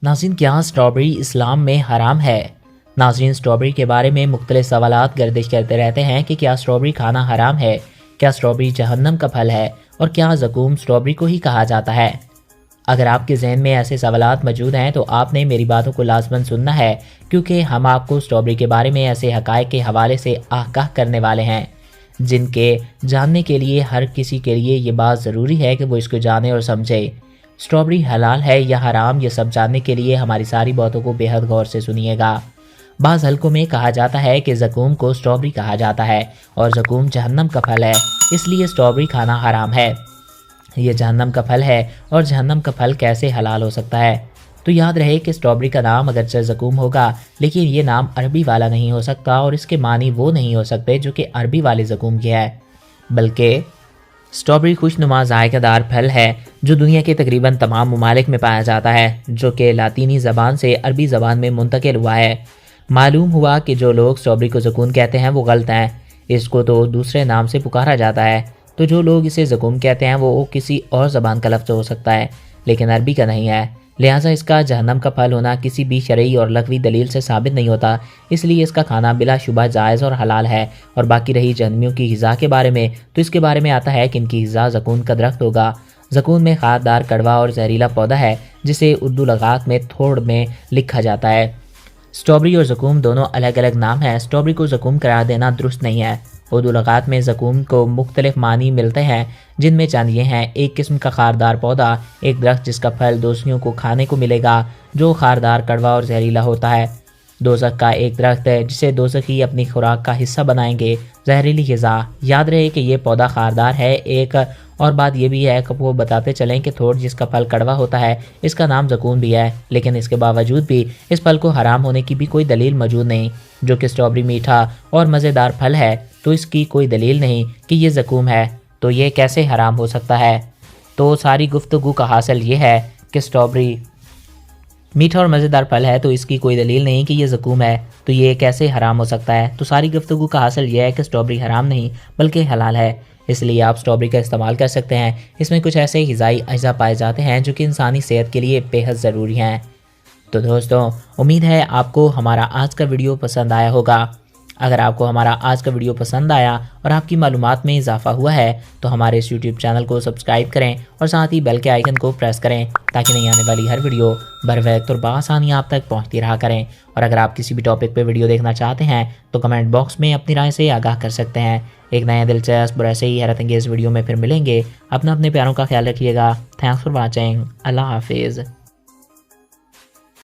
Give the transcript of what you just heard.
ناظرین، کیا اسٹرابیری اسلام میں حرام ہے؟ ناظرین، اسٹرابیری کے بارے میں مختلف سوالات گردش کرتے رہتے ہیں کہ کیا اسٹرابیری کھانا حرام ہے؟ کیا اسٹرابیری جہنم کا پھل ہے؟ اور کیا زقوم اسٹرابیری کو ہی کہا جاتا ہے؟ اگر آپ کے ذہن میں ایسے سوالات موجود ہیں تو آپ نے میری باتوں کو لازماً سننا ہے، کیونکہ ہم آپ کو اسٹرابیری کے بارے میں ایسے حقائق کے حوالے سے آگاہ کرنے والے ہیں جن کے جاننے کے لیے ہر کسی کے لیے یہ بات ضروری ہے کہ وہ اس کو جانے اور سمجھے۔ اسٹرابیری حلال ہے یا حرام، یہ سب جاننے کے لیے ہماری ساری باتوں کو بے حد غور سے سنیے گا۔ بعض حلقوں میں کہا جاتا ہے کہ زقوم کو اسٹرابیری کہا جاتا ہے اور زقوم جہنم کا پھل ہے، اس لیے اسٹرابیری کھانا حرام ہے۔ یہ جہنم کا پھل ہے اور جہنم کا پھل کیسے حلال ہو سکتا ہے؟ تو یاد رہے کہ اسٹرابیری کا نام اگرچہ زقوم ہوگا، لیکن یہ نام عربی والا نہیں ہو سکتا اور اس کے معنی وہ نہیں ہو سکتے جو کہ عربی والے زقوم کے ہے، بلکہ اسٹرابیری خوشنما ذائقہ دار پھل ہے جو دنیا کے تقریباً تمام ممالک میں پایا جاتا ہے، جو کہ لاطینی زبان سے عربی زبان میں منتقل ہوا ہے۔ معلوم ہوا کہ جو لوگ اسٹرابیری کو زقوم کہتے ہیں وہ غلط ہیں، اس کو تو دوسرے نام سے پکارا جاتا ہے۔ تو جو لوگ اسے زقوم کہتے ہیں وہ کسی اور زبان کا لفظ ہو سکتا ہے لیکن عربی کا نہیں ہے، لہٰذا اس کا جہنم کا پھل ہونا کسی بھی شرعی اور لغوی دلیل سے ثابت نہیں ہوتا، اس لیے اس کا کھانا بلا شبہ جائز اور حلال ہے۔ اور باقی رہی جہنمیوں کی غذا کے بارے میں، تو اس کے بارے میں آتا ہے کہ ان کی غذا زقوم کا درخت ہوگا۔ زقوم میں خاردار، کڑوا اور زہریلا پودا ہے جسے اردو لغات میں تھوڑ میں لکھا جاتا ہے۔ اسٹرابیری اور زقوم دونوں الگ الگ نام ہیں، اسٹرابیری کو زقوم قرار دینا درست نہیں ہے۔ اردو لغات میں زقوم کو مختلف معنی ملتے ہیں، جن میں چند یہ ہیں: ایک قسم کا خاردار پودا، ایک درخت جس کا پھل دوزخیوں کو کھانے کو ملے گا جو خاردار، کڑوا اور زہریلا ہوتا ہے۔ دوزخ کا ایک درخت ہے جسے دوزخی اپنی خوراک کا حصہ بنائیں گے، زہریلی غذا۔ یاد رہے کہ یہ پودا خاردار ہے۔ ایک اور بات یہ بھی ہے کہ وہ بتاتے چلیں کہ تھوڑ جس کا پھل کڑوا ہوتا ہے اس کا نام زقوم بھی ہے، لیکن اس کے باوجود بھی اس پھل کو حرام ہونے کی بھی کوئی دلیل موجود نہیں۔ جو کہ اسٹرابیری میٹھا اور مزیدار پھل ہے تو اس کی کوئی دلیل نہیں کہ یہ زقوم ہے، تو یہ کیسے حرام ہو سکتا ہے؟ تو ساری گفتگو کا حاصل یہ ہے کہ اسٹرابیری میٹھا اور مزیدار پھل ہے تو اس کی کوئی دلیل نہیں کہ یہ زقوم ہے، تو یہ کیسے حرام ہو سکتا ہے؟ تو ساری گفتگو کا حاصل یہ ہے کہ اسٹرابیری حرام نہیں بلکہ حلال ہے، اس لیے آپ اسٹرابیری کا استعمال کر سکتے ہیں۔ اس میں کچھ ایسے غذائی اجزاء پائے جاتے ہیں جو کہ انسانی صحت کے لیے بے حد ضروری ہیں۔ تو دوستوں، امید ہے آپ کو ہمارا آج کا ویڈیو پسند آیا ہوگا۔ اگر آپ کو ہمارا آج کا ویڈیو پسند آیا اور آپ کی معلومات میں اضافہ ہوا ہے تو ہمارے اس یوٹیوب چینل کو سبسکرائب کریں اور ساتھ ہی بیل کے آئیکن کو پریس کریں تاکہ نئی آنے والی ہر ویڈیو بر وقت اور بآسانی آپ تک پہنچتی رہا کریں۔ اور اگر آپ کسی بھی ٹاپک پہ ویڈیو دیکھنا چاہتے ہیں تو کمنٹ باکس میں اپنی رائے سے آگاہ کر سکتے ہیں۔ ایک نئے دلچسپ اور ایسے ہی حیرت انگیز ویڈیو میں پھر ملیں گے۔ اپنے پیاروں کا خیال رکھیے گا۔ Thanks for watching. اللہ حافظ۔